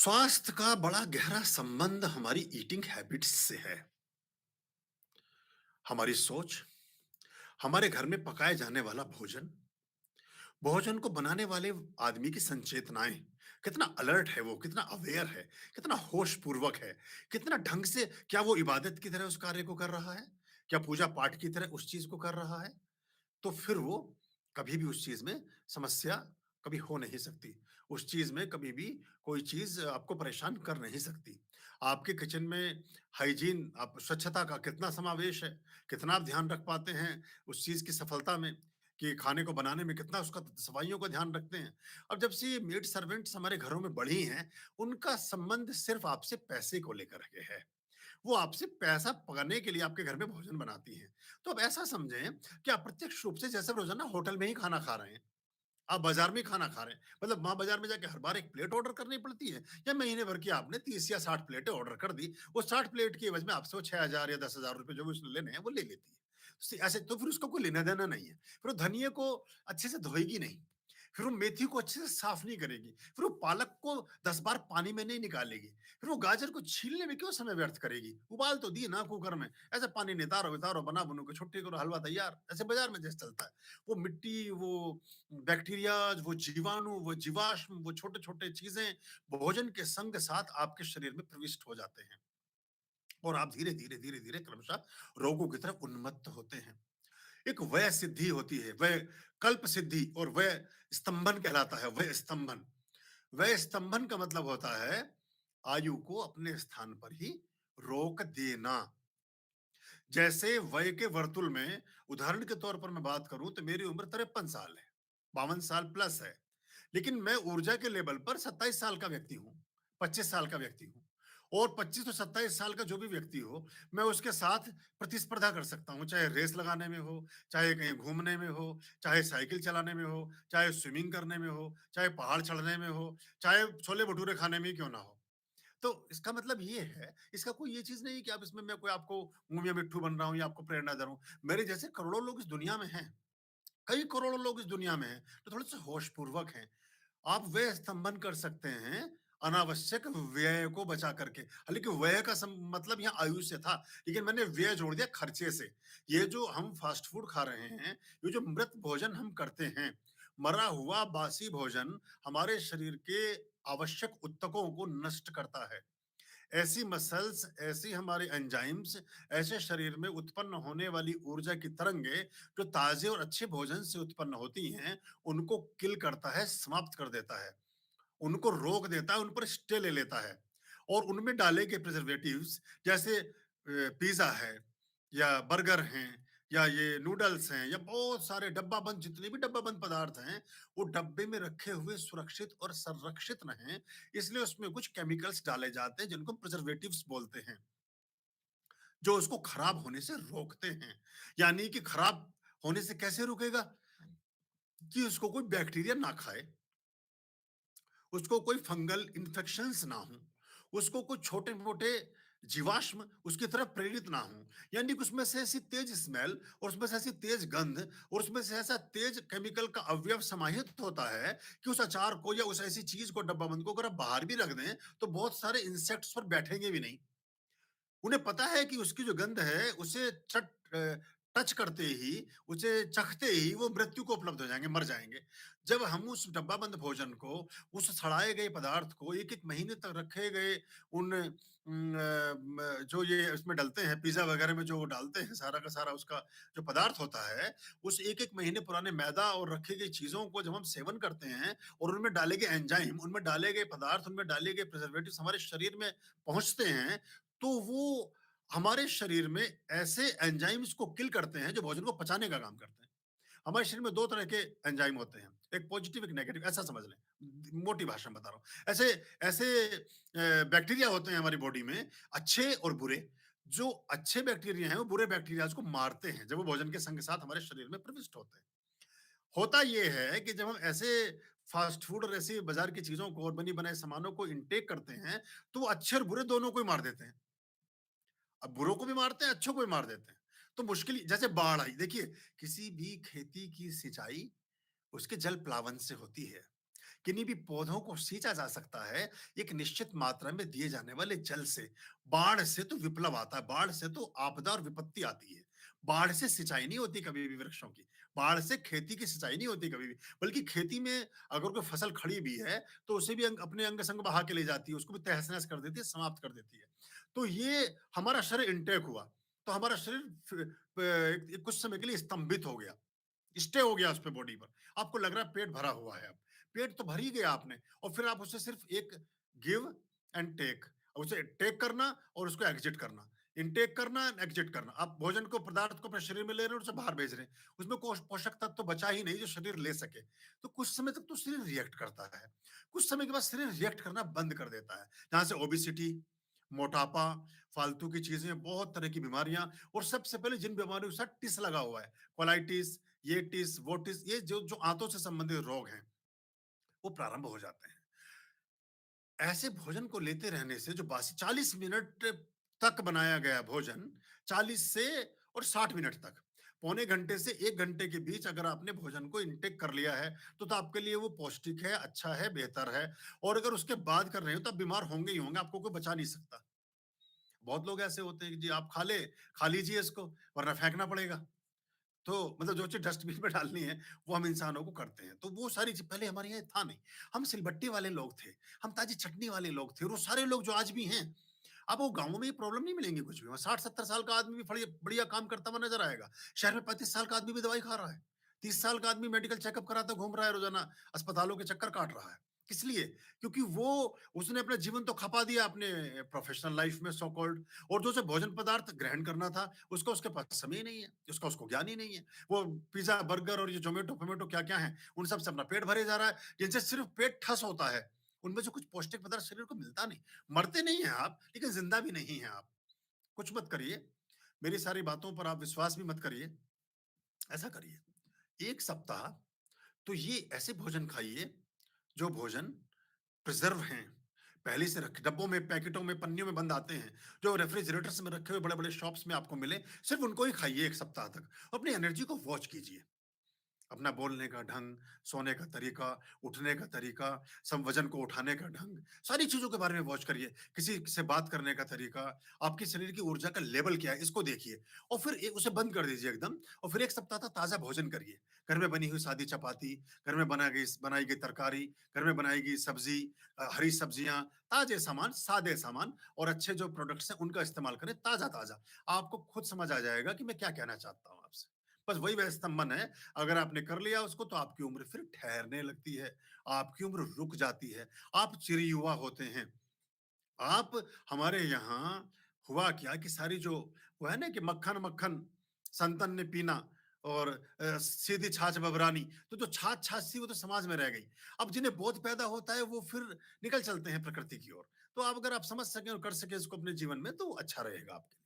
स्वास्थ्य का बड़ा गहरा संबंध हमारी ईटिंग हैबिट्स से है। हमारी सोच, हमारे घर में पकाए जाने वाला भोजन, भोजन को बनाने वाले आदमी की संचेतनाएँ, कितना अलर्ट है वो, कितना अवेयर है, कितना होशपूर्वक है, कितना ढंग से क्या वो इबादत की तरह उस कार्य को कर रहा है? क्या पूजा-पाठ की तरह उस चीज़ को कर रहा है? तो फिर वो कभी भी उस चीज़ में समस्या कभी हो नहीं सकती। उस चीज़ में कभी भी कोई चीज़ आपको परेशान कर नहीं सकती। आपके किचन में हाइजीन आप स्वच्छता का कितना समावेश है, कितना आप ध्यान रख पाते हैं उस चीज़ की सफलता में, कि खाने को बनाने में कितना उसका सफाइयों का ध्यान रखते हैं। अब जब से ये मेड सर्वेंट्स हमारे घरों में बढ़ी हैं, उनका संबंध सिर्फ़ आपसे पैसे को लेकर के है। वो आपसे पैसा पाने के लिए आपके घर में भोजन बनाती हैं। तो अब ऐसा समझें कि अप्रत्यक्ष रूप से जैसे रोज़ाना होटल में ही खाना खा रहे हैं, आप बाज़ार में ही खाना खा रहे हैं। मतलब वहाँ बाज़ार में जाके हर बार 1 प्लेट ऑर्डर करनी पड़ती है या महीने भर की आपने 30 या 60 प्लेटें ऑर्डर कर दी, वो 60 प्लेट की एवज़ में आपसे वो 6,000 या 10,000 रुपए जो भी उसने लेने हैं, वो ले लेती है। ऐसे तो फिर उसका कोई लेना-देना नहीं है। फिर वो धनिये को अच्छे से धोएगी नहीं, फिर वो मेथी को अच्छे से साफ नहीं करेगी, फिर वो पालक को 10 बार पानी में नहीं निकालेगी, फिर वो गाजर को छीलने में क्यों समय व्यर्थ करेगी? उबाल तो दी ना कुकर में, ऐसे पानी नितारो-वितारो, बना-बनू के छुट्टी करो, हलवा तैयार। ऐसे बाज़ार में जैसे चलता है। वो मिट्टी, वो बैक्टीरियाज़, वो जीवाणु, वो जीवाश्म, वो छोटे-छोटे चीज़ें भोजन के संग साथ आपके शरीर में प्रविष्ट हो जाते हैं और आप धीरे-धीरे, धीरे-धीरे क्रमशः रोगों की तरफ उन्मत्त होते हैं। एक वय सिद्धि होती है, वय कल्प सिद्धि और वय स्तंभन कहलाता है, वय स्तंभन। वय स्तंभन का मतलब होता है आयु को अपने स्थान पर ही रोक देना। जैसे वय के वर्तुल में उदाहरण के तौर पर मैं बात करूं तो मेरी उम्र 53 साल है, 52 साल प्लस है, लेकिन मैं ऊर्जा के लेवल पर 27 साल का व्यक्ति हूं, 25 साल का व्यक्ति हूं। और 25 तो 27 साल का जो भी व्यक्ति हो, मैं उसके साथ प्रतिस्पर्धा कर सकता हूं, चाहे रेस लगाने में हो, चाहे कहीं घूमने में हो, चाहे साइकिल चलाने में हो, चाहे स्विमिंग करने में हो, चाहे पहाड़ चढ़ने में हो, चाहे छोले भटूरे खाने में ही क्यों ना हो। तो इसका मतलब ये है, इसका कोई ये चीज़ नहीं है कि आप इसमें मैं कोई आपको मुँह मियाँ मिट्ठू बन रहा हूँ या आपको प्रेरणा दे रहा हूँ। मेरे जैसे करोड़ों लोग इस दुनिया में हैं, कई करोड़ों लोग इस दुनिया में हैं, तो थोड़े-से होशपूर्वक हैं। आप व्यय स्तंभन कर सकते हैं, अनावश्यक व्यय को बचा करके। हालाँकि व्यय का मतलब यहाँ आयु से था, लेकिन मैंने व्यय जोड़ दिया खर्चे से। ये जो हम फास्ट फूड खा रहे हैं, ये जो मृत भोजन हम करते हैं, मरा हुआ बासी भोजन हमारे शरीर के आवश्यक ऊतकों को नष्ट करता है। ऐसी मसल्स, ऐसी हमारे एंजाइम्स, ऐसे शरीर में उत्पन्न होने वाली ऊर्जा की तरंगें जो ताजे और अच्छे भोजन से उत्पन्न होती हैं, उनको किल करता है, समाप्त कर देता है, उनको रोक देता है, उन पर स्टे ले लेता है और उनमें डाले गए प्रिजर्वेटिव्स जैसे पिज़्ज़ा है या बर्गर हैं या ये नूडल्स हैं या बहुत सारे डब्बा बंद जितने भी डब्बा बंद पदार्थ हैं, वो डब्बे में रखे हुए सुरक्षित और संरक्षित रहें, इसलिए उसमें कुछ केमिकल्स डाले जाते हैं जिनको प्रिजर्वेटिव्स बोलते हैं, जो उसको खराब होने से रोकते हैं। यानी कि खराब होने से कैसे रुकेगा? कि उसको कोई बैक्टीरिया ना खाए, उसको कोई फंगल इन्फेक्शंस ना हो, उसको कोई छोटे-मोटे जीवाश्म उसकी तरफ प्रेरित ना हो। यानी कि उसमें से ऐसी तेज स्मेल और उसमें से ऐसी तेज गंध और उसमें से ऐसा तेज केमिकल का अवयव समाहित होता है कि उस अचार को या उस ऐसी चीज को डब्बा बंद को अगर आप बाहर भी रख दें, तो बहुत सारे इंसेक्ट्स पर बैठेंगे भी नहीं। उन्हें पता है कि उसकी जो गंध है उसे टच करते ही, उसे चखते ही वो मृत्यु को उपलब्ध हो जाएँगे, मर जाएँगे। जब हम उस डब्बाबंद भोजन को, उस सड़ाए गए पदार्थ को 1-1 महीने तक रखे गए उन जो ये उसमें डलते हैं पिज़्ज़ा वगैरह में जो वो डालते हैं सारा का सारा उसका जो पदार्थ होता है, उस 1-1 महीने पुराने मैदा और रखी गई चीज़ों को जब हम सेवन करते हैं और उनमें डाले गए एंजाइम, उनमें डाले गए पदार्थ, उनमें डाले गए प्रिजर्वेटिव्स हमारे शरीर में पहुँचते हैं, तो वो हमारे शरीर में ऐसे एंजाइम्स को किल करते हैं जो भोजन को पचाने का काम करते हैं। हमारे शरीर में 2 तरह के एंजाइम होते हैं, एक पॉजिटिव, एक नेगेटिव, ऐसा समझ लें। मोटी भाषा में बता रहा हूँ। ऐसे ऐसे बैक्टीरिया होते हैं हमारी बॉडी में, अच्छे और बुरे। जो अच्छे बैक्टीरिया हैं, वो बुरे बैक्टीरियाज़ को मारते हैं, जब वो भोजन के संग साथ हमारे शरीर में प्रविष्ट होते हैं। होता ये है कि जब हम ऐसे फास्ट फूड और ऐसी बाज़ार की चीज़ों को और बनी-बनाए सामानों को इनटेक करते हैं, तो वो अच्छे और बुरे दोनों को ही मार देते हैं। अब बुरों को भी मारते हैं, अच्छों को भी मार देते हैं। तो मुश्किल जैसे बाढ़ आई, देखिए किसी भी खेती की सिंचाई उसके जल प्लावन से होती है। किन्हीं भी पौधों को सींचा जा सकता है एक निश्चित मात्रा में दिए जाने वाले जल से। बाढ़ से तो विप्लव आता है, बाढ़ से तो आपदा और विपत्ति आती है। बाढ़ से सिंचाई नहीं होती कभी भी वृक्षों की, बाढ़ से खेती की सिंचाई नहीं होती कभी भी, बल्कि खेती में अगर कोई फसल खड़ी भी है, तो उसे भी अपने अंग-संग बहा के ले जाती है, उसको भी तहस-नहस कर देती है, समाप्त कर देती है। तो ये हमारा शरीर इंटेक हुआ, तो हमारा शरीर कुछ समय के लिए स्तंभित हो गया। स्टे हो गया उस पे बॉडी पर। आपको लग रहा है पेट भरा हुआ है अब। पेट तो भर ही गया आपने और फिर आप उसे सिर्फ एक गिव एंड टेक, उसे टेक करना और उसको एग्ज़िट करना। इनटेक करना, एग्ज़िट करना। आप भोजन को पदार्थ को अपने शरीर में ले रहे हैं और उसे बाहर भेज रहे हैं। उसमें पोषक तत्व तो बचा ही नहीं जो शरीर ले सके। तो कुछ समय तक तो शरीर रिएक्ट करता है। कुछ समय के बाद शरीर रिएक्ट करना बंद कर देता है। जहाँ से ओबेसिटी, मोटापा, फालतू की चीज़ें, बहुत तरह की बीमारियाँ और सबसे पहले जिन बीमारियों के साथ टिस लगा हुआ है, कोलाइटिस, ये टिस, वो टिस, ये जो जो आंतों से संबंधित रोग हैं, वो प्रारंभ हो जाते हैं। ऐसे भोजन को लेते रहने से जो बासी 40 मिनट तक बनाया गया भोजन, 40 से और 60 मिनट तक, पौने घंटे से 1 घंटे के बीच अगर आपने भोजन को इनटेक कर लिया है, तो आपके लिए वो पौष्टिक है, अच्छा है, बेहतर है और अगर उसके बाद कर रहे हो, तो आप बीमार होंगे ही होंगे, आपको कोई बचा नहीं सकता। बहुत लोग ऐसे होते हैं कि जी आप खा लीजिए इसको, वरना फेंकना पड़ेगा। तो मतलब जो चीज़ डस्टबिन में डालनी है, वो हम इंसानों को करते हैं। तो वो सारी चीज़ पहले हमारे यहाँ था नहीं। हम सिलबट्टे वाले लोग थे, हम ताज़ी चटनी वाले लोग थे और वो सारे लोग जो आज भी हैं, आपको गाँव में ये प्रॉब्लम नहीं मिलेंगी कुछ भी। वहाँ 60-70 साल का आदमी भी बढ़िया बढ़िया काम करता हुआ नज़र आएगा। शहर में 35 साल का आदमी भी दवाई खा रहा है। 30 साल का आदमी मेडिकल चेकअप कराता घूम रहा है रोज़ाना, अस्पतालों के चक्कर काट रहा है। किस लिए? क्योंकि वो उसने अपना जीवन तो खपा दिया अपने प्रोफ़ेशनल लाइफ़ में सो कॉल्ड और जो उसे भोजन पदार्थ ग्रहण करना था, उसका उसके पास समय ही नहीं है, उसका उसको ज्ञान ही नहीं है। वो पिज़्ज़ा, बर्गर और ये ज़ोमैटो क्या-क्या है, उन सब से अपना पेट भरे जा रहा है, जिनसे सिर्फ़ पेट ठस होता है। उनमें से कुछ पौष्टिक पदार्थ शरीर को मिलता नहीं। मरते नहीं हैं आप, लेकिन ज़िंदा भी नहीं हैं आप। कुछ मत करिए, मेरी सारी बातों पर आप विश्वास भी मत करिए। ऐसा करिए, 1 सप्ताह तो ये ऐसे भोजन खाइए, जो भोजन प्रिज़र्व हैं। पहले से रखे डब्बों में, पैकेटों में, पन्नियों में बंद आते हैं, जो रेफ्रिजरेटर्स में रखे हुए बड़े-बड़े शॉप्स में आपको मिले, सिर्फ़ उनको ही खाइए 1 सप्ताह तक। अपनी एनर्जी को वॉच कीजिए। अपना बोलने का ढंग, सोने का तरीका, उठने का तरीका, सम वज़न को उठाने का ढंग, सारी चीज़ों के बारे में वॉच करिए। किसी से बात करने का तरीका, आपके शरीर की ऊर्जा का लेवल क्या है, इसको देखिए और फिर उसे बंद कर दीजिए एकदम और फिर 1 सप्ताह तक ताज़ा भोजन करिए। घर में बनी हुई सादी चपाती, घर में बनाई गई तरकारी, घर में बनाई गई सब्ज़ी, हरी सब्जियाँ, ताज़े सामान, सादे सामान और अच्छे जो प्रोडक्ट्स हैं, उनका इस्तेमाल करें ताज़ा-ताज़ा। आपको खुद समझ आ जाएगा कि मैं क्या कहना चाहता हूँ आपसे। बस वही व्यस्तंभन है, अगर आपने कर लिया उसको तो आपकी उम्र फिर ठहरने लगती है, आपकी उम्र रुक जाती है, आप चिरयुवा होते हैं। आप हमारे यहाँ हुआ क्या कि सारी जो वो है ना कि मक्खन-मक्खन संतन ने पीना और सीधी छाछ बबरानी, तो जो छाछ-छाछ थी वो तो समाज में रह गई। अब जिन्हें बोध पैदा होता है वो फिर निकल चलते हैं प्रकृति की ओर। तो अब अगर आप समझ सकें और कर सकें इसको अपने जीवन में तो अच्छा रहेगा आपके